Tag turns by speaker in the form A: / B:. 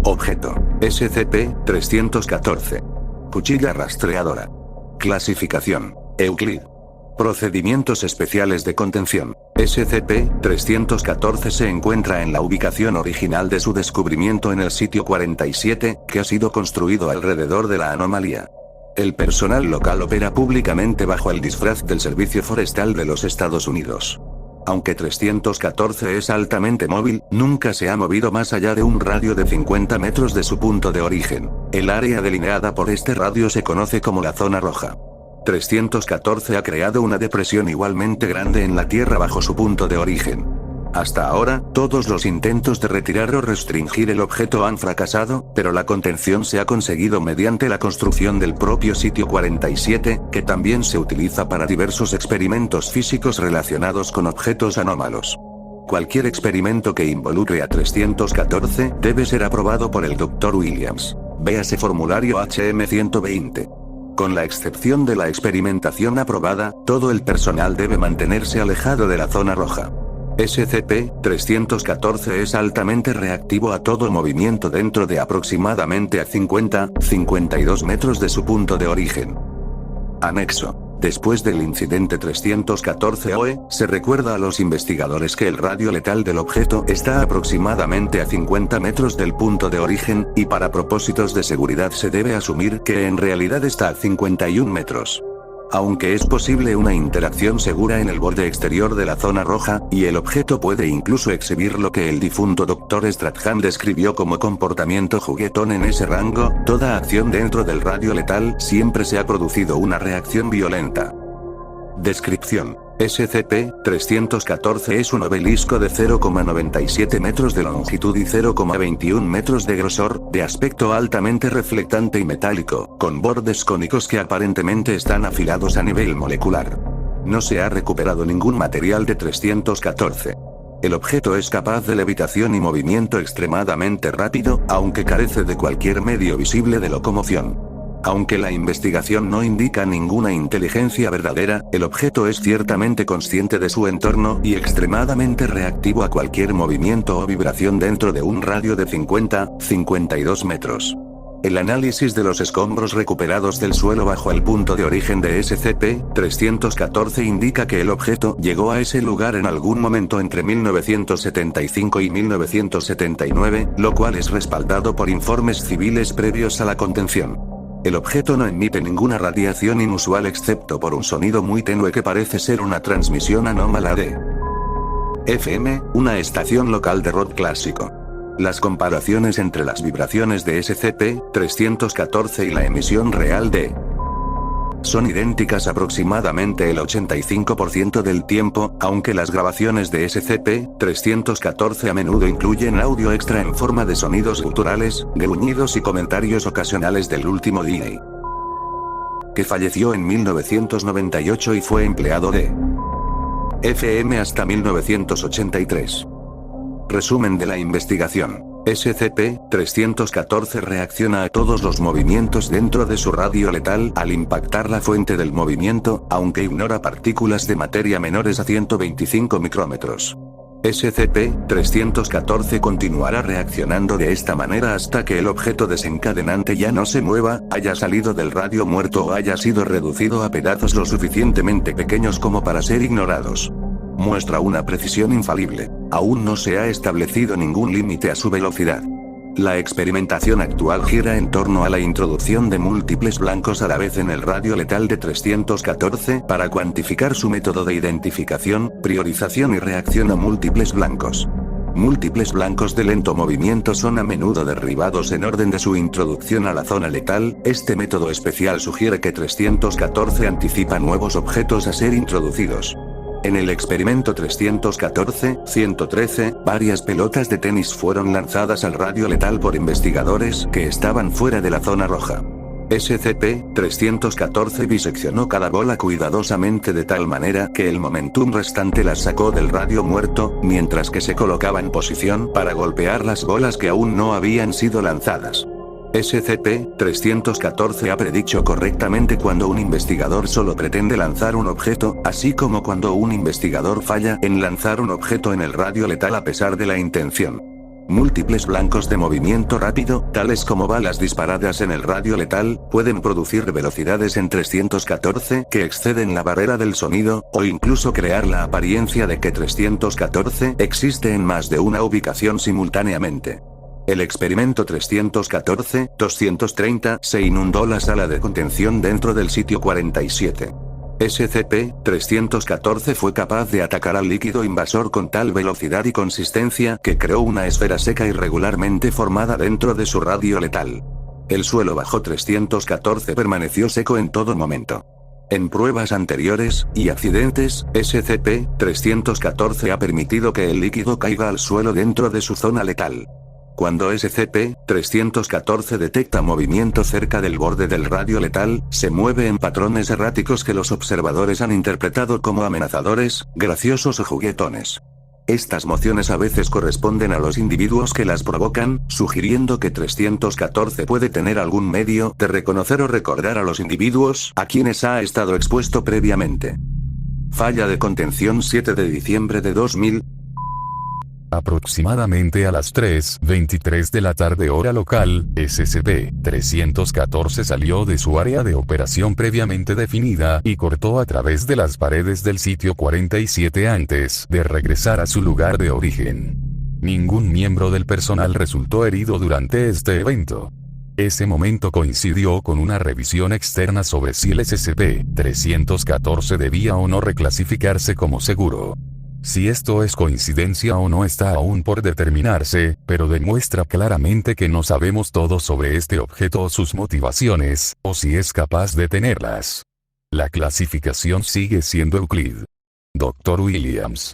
A: Objeto: SCP-314. Cuchilla rastreadora. Clasificación: Euclid. Procedimientos especiales de contención. SCP-314 se encuentra en la ubicación original de su descubrimiento en el sitio 47, que ha sido construido alrededor de la anomalía. El personal local opera públicamente bajo el disfraz del Servicio Forestal de los Estados Unidos. Aunque 314 es altamente móvil, nunca se ha movido más allá de un radio de 50 metros de su punto de origen. El área delineada por este radio se conoce como la Zona Roja. 314 ha creado una depresión igualmente grande en la Tierra bajo su punto de origen. Hasta ahora, todos los intentos de retirar o restringir el objeto han fracasado, pero la contención se ha conseguido mediante la construcción del propio sitio 47, que también se utiliza para diversos experimentos físicos relacionados con objetos anómalos. Cualquier experimento que involucre a 314 debe ser aprobado por el Dr. Williams. Véase formulario HM-120. Con la excepción de la experimentación aprobada, todo el personal debe mantenerse alejado de la zona roja. SCP-314 es altamente reactivo a todo movimiento dentro de aproximadamente a 50-52 metros de su punto de origen. Anexo. Después del incidente 314-OE, se recuerda a los investigadores que el radio letal del objeto está aproximadamente a 50 metros del punto de origen, y para propósitos de seguridad se debe asumir que en realidad está a 51 metros. Aunque es posible una interacción segura en el borde exterior de la zona roja, y el objeto puede incluso exhibir lo que el difunto Dr. Stratton describió como comportamiento juguetón en ese rango, toda acción dentro del radio letal siempre se ha producido una reacción violenta. Descripción: SCP-314 es un obelisco de 0,97 metros de longitud y 0,21 metros de grosor, de aspecto altamente reflectante y metálico, con bordes cónicos que aparentemente están afilados a nivel molecular. No se ha recuperado ningún material de 314. El objeto es capaz de levitación y movimiento extremadamente rápido, aunque carece de cualquier medio visible de locomoción. Aunque la investigación no indica ninguna inteligencia verdadera, el objeto es ciertamente consciente de su entorno y extremadamente reactivo a cualquier movimiento o vibración dentro de un radio de 50-52 metros. El análisis de los escombros recuperados del suelo bajo el punto de origen de SCP-314 indica que el objeto llegó a ese lugar en algún momento entre 1975 y 1979, lo cual es respaldado por informes civiles previos a la contención. El objeto no emite ninguna radiación inusual excepto por un sonido muy tenue que parece ser una transmisión anómala de FM, una estación local de rock clásico. Las comparaciones entre las vibraciones de SCP-314 y la emisión real de son idénticas aproximadamente el 85% del tiempo, aunque las grabaciones de SCP-314 a menudo incluyen audio extra en forma de sonidos guturales, gruñidos y comentarios ocasionales del último DJ, que falleció en 1998 y fue empleado de FM hasta 1983. Resumen de la investigación. SCP-314 reacciona a todos los movimientos dentro de su radio letal al impactar la fuente del movimiento, aunque ignora partículas de materia menores a 125 micrómetros. SCP-314 continuará reaccionando de esta manera hasta que el objeto desencadenante ya no se mueva, haya salido del radio muerto o haya sido reducido a pedazos lo suficientemente pequeños como para ser ignorados. Muestra una precisión infalible. Aún no se ha establecido ningún límite a su velocidad. La experimentación actual gira en torno a la introducción de múltiples blancos a la vez en el radio letal de 314 para cuantificar su método de identificación, priorización y reacción a múltiples blancos. Múltiples blancos de lento movimiento son a menudo derribados en orden de su introducción a la zona letal. Este método especial sugiere que 314 anticipa nuevos objetos a ser introducidos. En el experimento 314-113, varias pelotas de tenis fueron lanzadas al radio letal por investigadores que estaban fuera de la zona roja. SCP-314 diseccionó cada bola cuidadosamente de tal manera que el momentum restante las sacó del radio muerto, mientras que se colocaba en posición para golpear las bolas que aún no habían sido lanzadas. SCP-314 ha predicho correctamente cuando un investigador solo pretende lanzar un objeto, así como cuando un investigador falla en lanzar un objeto en el radio letal a pesar de la intención. Múltiples blancos de movimiento rápido, tales como balas disparadas en el radio letal, pueden producir velocidades en 314 que exceden la barrera del sonido, o incluso crear la apariencia de que 314 existe en más de una ubicación simultáneamente. El experimento 314-230 se inundó la sala de contención dentro del sitio 47. SCP-314 fue capaz de atacar al líquido invasor con tal velocidad y consistencia que creó una esfera seca irregularmente formada dentro de su radio letal. El suelo bajo 314 permaneció seco en todo momento. En pruebas anteriores, y accidentes, SCP-314 ha permitido que el líquido caiga al suelo dentro de su zona letal. Cuando SCP-314 detecta movimiento cerca del borde del radio letal, se mueve en patrones erráticos que los observadores han interpretado como amenazadores, graciosos o juguetones. Estas mociones a veces corresponden a los individuos que las provocan, sugiriendo que 314 puede tener algún medio de reconocer o recordar a los individuos a quienes ha estado expuesto previamente. Falla de contención 7 de diciembre de 2000.
B: Aproximadamente a las 3:23 de la tarde hora local, SCP-314 salió de su área de operación previamente definida y cortó a través de las paredes del sitio 47 antes de regresar a su lugar de origen. Ningún miembro del personal resultó herido durante este evento. Ese momento coincidió con una revisión externa sobre si el SCP-314 debía o no reclasificarse como seguro. Si esto es coincidencia o no está aún por determinarse, pero demuestra claramente que no sabemos todo sobre este objeto o sus motivaciones, o si es capaz de tenerlas. La clasificación sigue siendo Euclid. Dr. Williams.